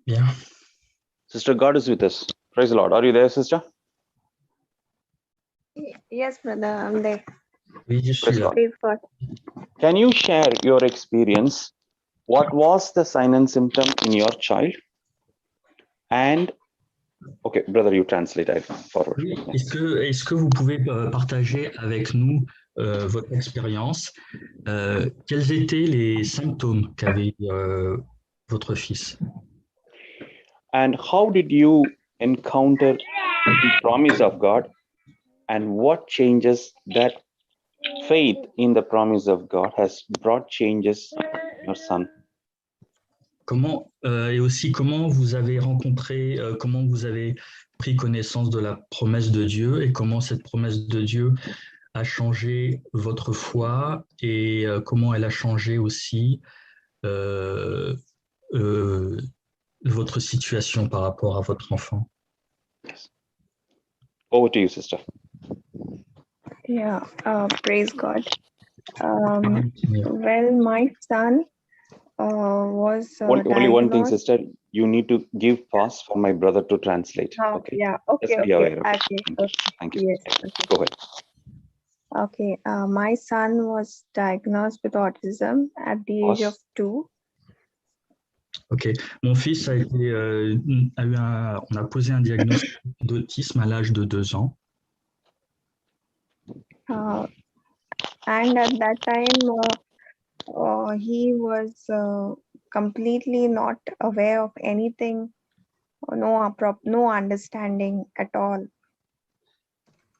Bien. Sister, God is with us. Praise the Lord. Are you there, sister? Yes, brother, I'm there. Oui, je suis Praise là. God. Praise God. Can you share your experience? What was the sign and symptom in your child? And okay, brother, you translate. I forward. Oui, est-ce que vous pouvez partager avec nous votre expérience? Quels étaient les symptômes qu'avait votre fils? And how did you encounter the promise of God? And what changes that faith in the promise of God has brought changes in your son? Comment et aussi comment vous avez rencontré, comment vous avez pris connaissance de la promesse de Dieu et comment cette promesse de Dieu a changé votre foi et comment elle a changé aussi votre situation par rapport à votre enfant. Yes. Over to you, sister. Yeah, praise God. Well, my son was Only one thing, diagnosed. sister. You need to give pause for my brother to translate. Okay. Yeah, okay, Just be okay, aware of it. okay, Thank you. okay. Thank you. Yes, sister. okay. Go ahead. Okay, my son was diagnosed with autism at the age of Pause. 2. Ok, mon fils on a posé un diagnostic d'autisme à l'âge de 2 ans. And at that time, he was completely not aware of anything, no understanding at all.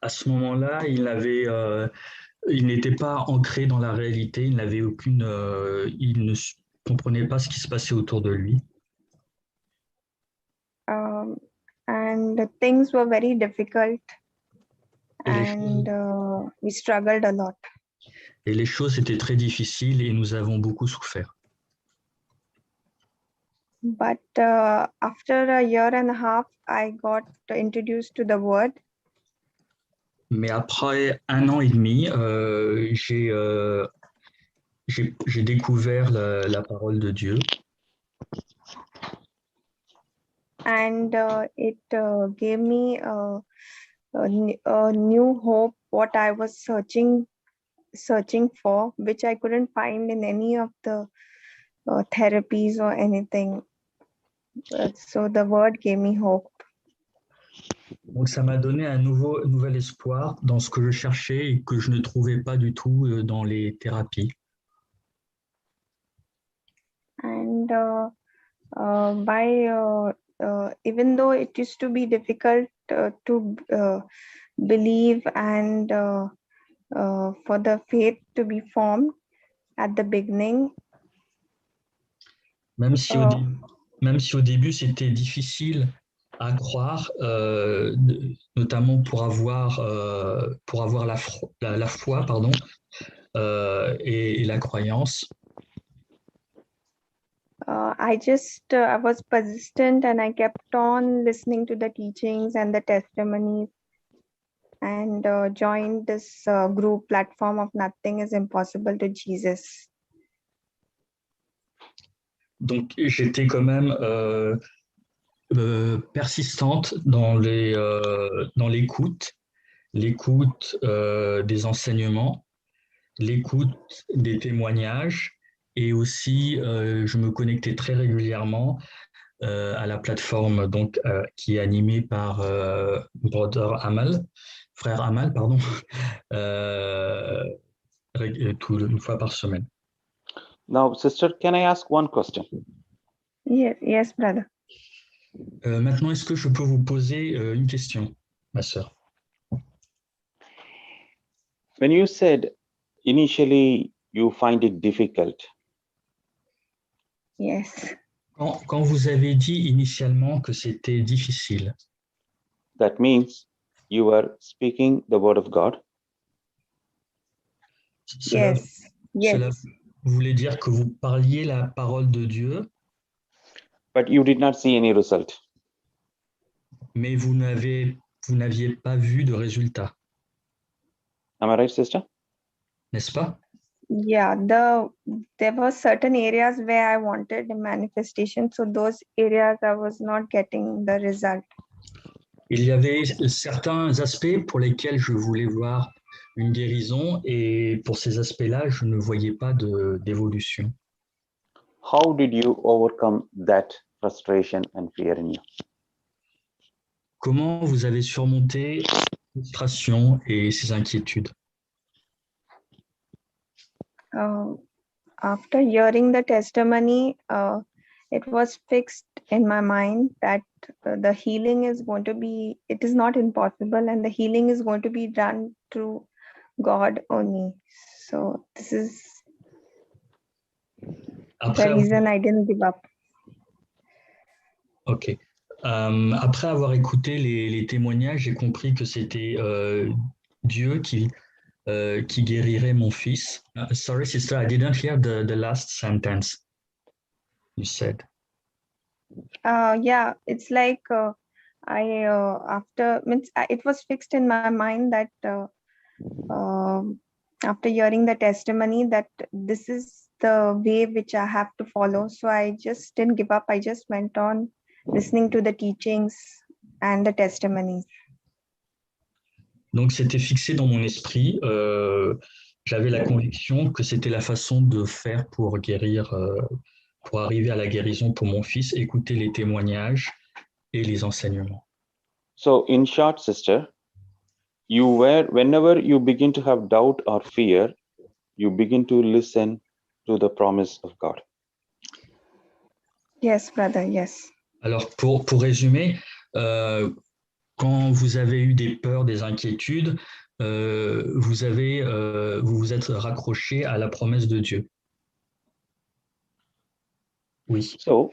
À ce moment-là, il n'était pas ancré dans la réalité, il ne comprenait pas ce qui se passait autour de lui. And things were very difficult, Et and we struggled a lot. Et les choses étaient très difficiles et nous avons beaucoup souffert. But after a year and a half, I got introduced to the word. Mais après 1 an et demi, j'ai découvert la parole de Dieu. And it gave me a new hope, what I was searching for, which I couldn't find in any of the therapies or anything. So the word gave me hope. Donc ça m'a donné un nouvel espoir dans ce que je cherchais et que je ne trouvais pas du tout dans les thérapies. And even though it used to be difficult to believe and for the faith to be formed at the beginning. Même si au début c'était difficile à croire, notamment pour avoir la foi, pardon, et la croyance. I was persistent and I kept on listening to the teachings and the testimonies and joined this group platform of Nothing is Impossible to Jesus. Donc j'étais quand même persistante dans l'écoute des enseignements, l'écoute des témoignages, et aussi je me connectais très régulièrement à la plateforme donc qui est animée par frère Amal, pardon, une fois par semaine. Now, sister, can I ask one question? Yes, brother. Maintenant, est-ce que je peux vous poser une question, ma sœur? When you said initially you find it difficult. Yes. Quand vous avez dit initialement que c'était difficile. That means you were speaking the word of God. Cela voulait dire que vous parliez la parole de Dieu. But you did not see any result. Mais vous n'aviez pas vu de résultat. Am I right, sister? N'est-ce pas? Yeah, there were certain areas where I wanted a manifestation, so those areas I was not getting the result. Il y avait certains aspects pour lesquels je voulais voir une guérison et pour ces aspects-là, je ne voyais pas d'évolution. How did you overcome that frustration and fear in you? Comment vous avez surmonté ces frustrations et ces inquiétudes? After hearing the testimony, it was fixed in my mind that the healing is going to be, it is not impossible, and the healing is going to be done through God only. So this is Après the reason I didn't give up. Ok. Après avoir écouté les témoignages, j'ai compris que c'était Dieu qui guérirait mon fils. Sorry, sister, I didn't hear the last sentence you said. Yeah, it's like it was fixed in my mind that after hearing the testimony that this is the way which I have to follow. So I just didn't give up. I just went on listening to the teachings and the testimonies. Donc c'était fixé dans mon esprit. J'avais la conviction que c'était la façon de faire pour guérir, pour arriver à la guérison pour mon fils, écouter les témoignages et les enseignements. So, in short, sister, whenever you begin to have doubt or fear, you begin to listen to the promise of God. Yes, brother, yes. Alors pour résumer, quand vous avez eu des peurs, des inquiétudes, vous vous êtes raccroché à la promesse de Dieu. Oui. So,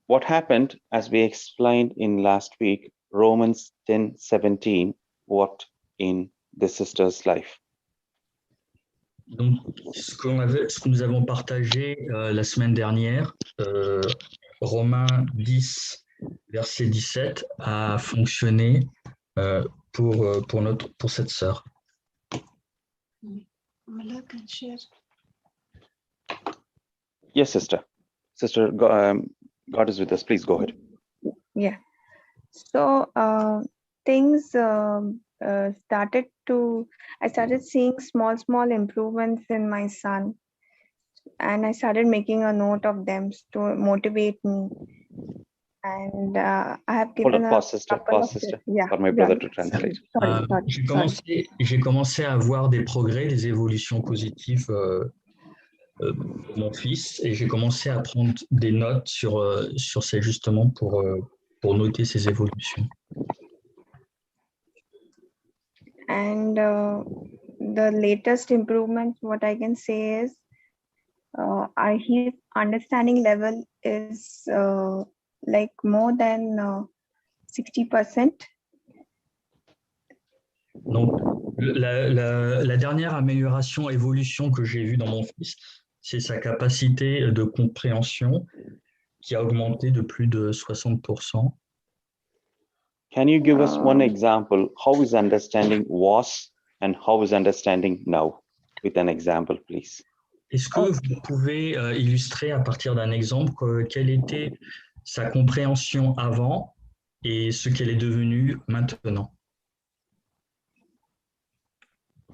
what happened, as we explained in last week, Romans 10:17, what in the sister's life? Donc, ce que nous avons partagé la semaine dernière, Romains 10, verset 17, a fonctionné pour cette sœur. Yes, sister. Sister, God is with us. Please go ahead. Yeah. So things I started seeing small improvements in my son, and I started making a note of them to motivate me. And I have given pause, sister. Yeah, for my brother to translate. Sorry. J'ai commencé à voir des progrès, des évolutions positives pour mon fils, et j'ai commencé à prendre des notes sur ces, justement pour noter ces évolutions. And the latest improvements, what I can say is his understanding level is like more than 60%. Donc, la dernière amélioration, évolution que j'ai vue dans mon fils, c'est sa capacité de compréhension qui a augmenté de plus de 60%. Can you give us one example how his understanding was and how his understanding now, with an example, please? Est-ce que vous pouvez illustrer à partir d'un exemple quelle était sa compréhension avant et ce qu'elle est devenue maintenant?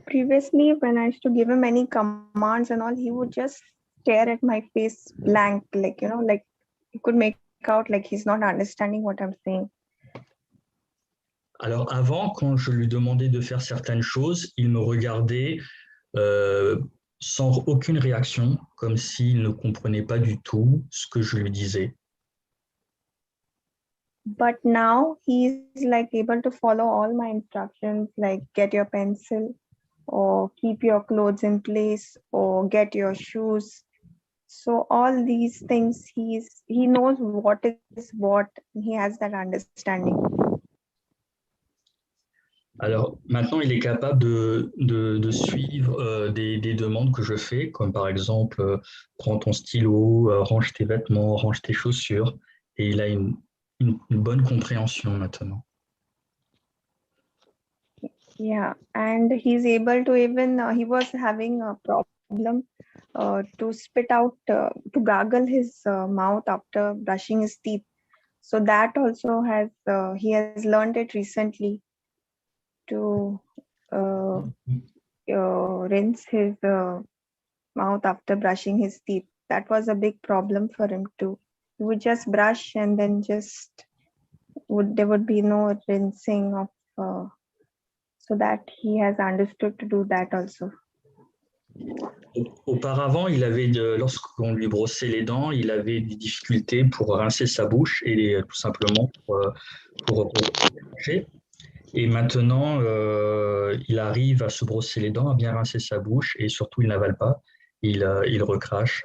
Previously, when I used to give him any commands and all, he would just stare at my face blank, like, like he could make out like he's not understanding what I'm saying. Alors avant, quand je lui demandais de faire certaines choses, il me regardait sans aucune réaction, comme s'il ne comprenait pas du tout ce que je lui disais. But now he's like able to follow all my instructions, like get your pencil, or keep your clothes in place, or get your shoes. So all these things, he knows what is what. He has that understanding. Alors maintenant, il est capable de suivre des demandes que je fais, comme par exemple, prends ton stylo, range tes vêtements, range tes chaussures, et il a une bonne compréhension maintenant. Yeah, and he's able to even, he was having a problem to spit out, to gargle his mouth after brushing his teeth. So that also has, he has learned it recently to uh, rinse his mouth after brushing his teeth. That was a big problem for him too. He would just brush and then just there would be no rinsing of, so that he has understood to do that also. Auparavant, lorsqu'on lui brossait les dents, il avait des difficultés pour rincer sa bouche et tout simplement pour manger. Et maintenant, il arrive à se brosser les dents, à bien rincer sa bouche et surtout, il n'avale pas. Il recrache.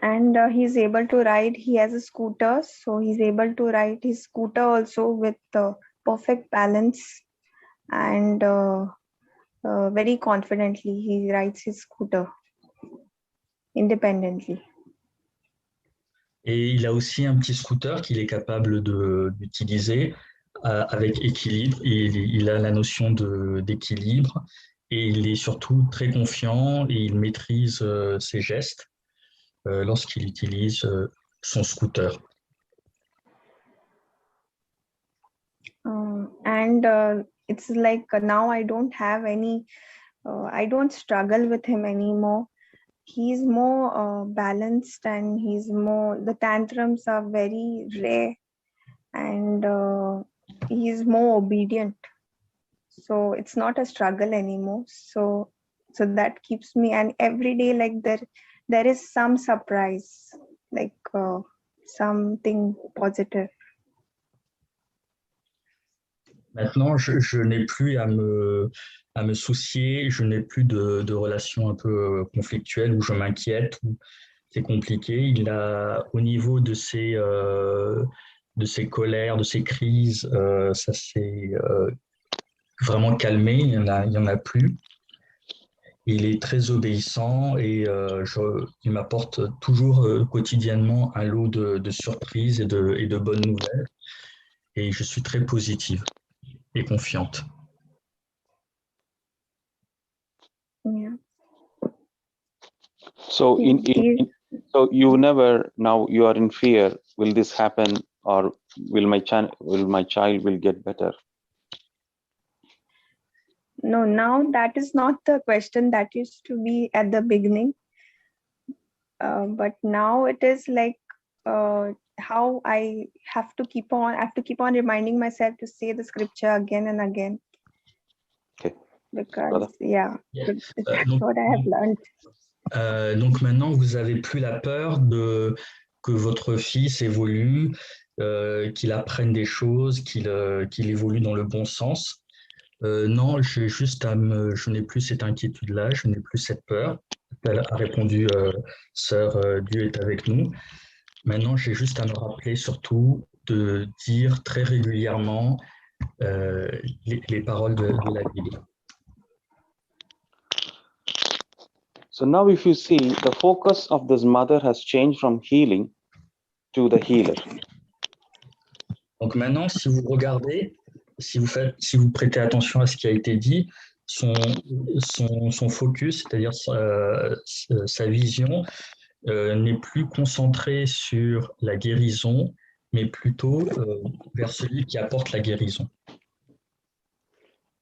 And he's able to ride, he has a scooter, so he's able to ride his scooter also with perfect balance, and very confidently he rides his scooter independently. Et il a aussi un petit scooter qu'il est capable d'utiliser avec équilibre. Il a la notion d'équilibre et il est surtout très confiant et il maîtrise ses gestes lorsqu'il utilise son scooter. And it's like now I don't have any, I don't struggle with him anymore. He's more balanced, and the tantrums are very rare, and he's more obedient. So it's not a struggle anymore. So that keeps me, and every day like there is some surprise, like something positive. Maintenant, je n'ai plus à me soucier, je n'ai plus de relations un peu conflictuelles où je m'inquiète, où c'est compliqué. Au niveau de ses colères, de ses crises, ça s'est vraiment calmé, il y en a plus. Il est très obéissant et il m'apporte toujours quotidiennement un lot de surprises et de bonnes nouvelles. Et je suis très positive et confiante. Yeah. So so you never, now you are in fear, will this happen, or will my child will get better? No, now that is not the question that used to be at the beginning. But now it is like how I have to keep on reminding myself to say the scripture again and again. Okay. Because that's donc, what I have learned. Donc maintenant, vous n'avez plus la peur que votre fils évolue, qu'il apprenne des choses, qu'il évolue dans le bon sens. Non, je n'ai plus cette inquiétude-là, je n'ai plus cette peur. Elle a répondu, Sœur, Dieu est avec nous. Maintenant, j'ai juste à me rappeler surtout de dire très régulièrement les paroles de la Bible. So now if you see, the focus of this mother has changed from healing to the healer. Donc maintenant, si vous regardez, si vous prêtez attention à ce qui a été dit, son focus, c'est-à-dire sa vision, n'est plus concentrée sur la guérison, mais plutôt vers celui qui apporte la guérison.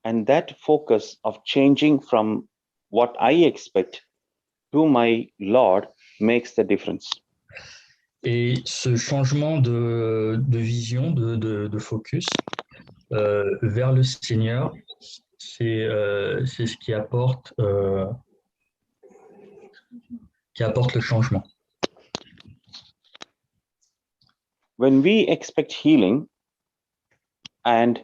And that focus of changing from what I expect to my Lord makes the difference. Et ce changement de vision, de focus vers le Seigneur, c'est ce qui apporte le changement. When we expect healing and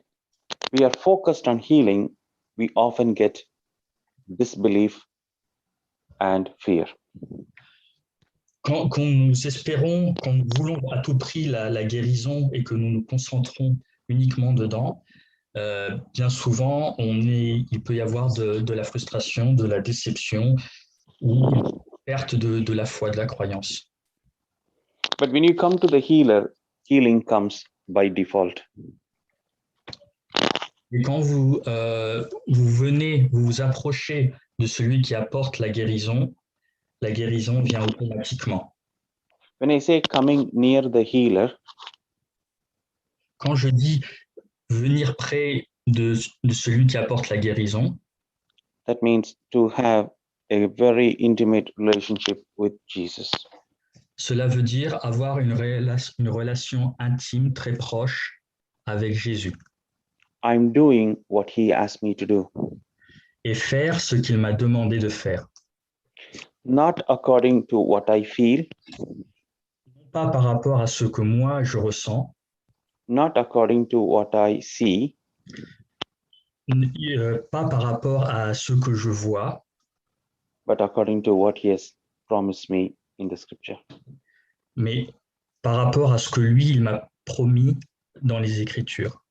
we are focused on healing, we often get disbelief and fear. Quand nous espérons, quand nous voulons à tout prix la guérison et que nous nous concentrons uniquement dedans, bien souvent, il peut y avoir de la frustration, de la déception ou une perte de la foi, de la croyance. But when you come to the healer, healing comes by default. Et quand vous venez, vous vous approchez de celui qui apporte la guérison vient automatiquement. When I say coming near the healer, Quand je dis venir près de celui qui apporte la guérison, that means to have a very intimate relationship with Jesus. cela veut dire avoir une relation intime, très proche avec Jésus I'm doing what he asked me to do, et faire ce qu'il m'a demandé de faire. not according to what I feel, Pas par rapport à ce que moi je ressens, not according to what I see, pas par rapport à ce que je vois, but according to what he has promised me in the scripture. mais par rapport à ce que lui, il m'a promis dans les Écritures.